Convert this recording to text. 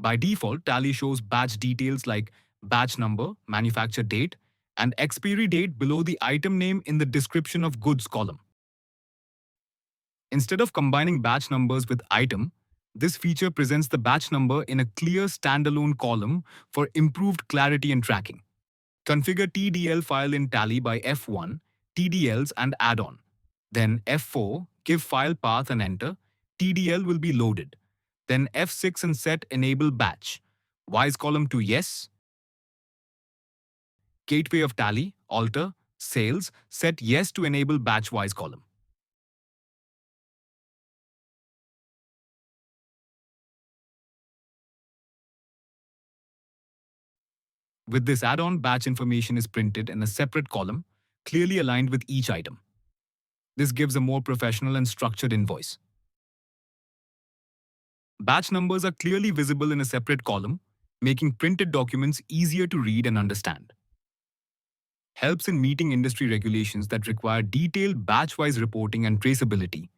By default, Tally shows batch details like batch number, manufacture date, and expiry date below the item name in the description of goods column. Instead of combining batch numbers with item, this feature presents the batch number in a clear standalone column for improved clarity and tracking. Configure TDL file in Tally by F1, TDLs and add-on. Then F4, give file path and enter. TDL will be loaded. Then F6 and set enable batch. Wise column to yes. Gateway of Tally, alter, sales, set yes to enable batch wise column. With this add-on, batch information is printed in a separate column, clearly aligned with each item. This gives a more professional and structured invoice. Batch numbers are clearly visible in a separate column, making printed documents easier to read and understand. Helps in meeting industry regulations that require detailed batch-wise reporting and traceability.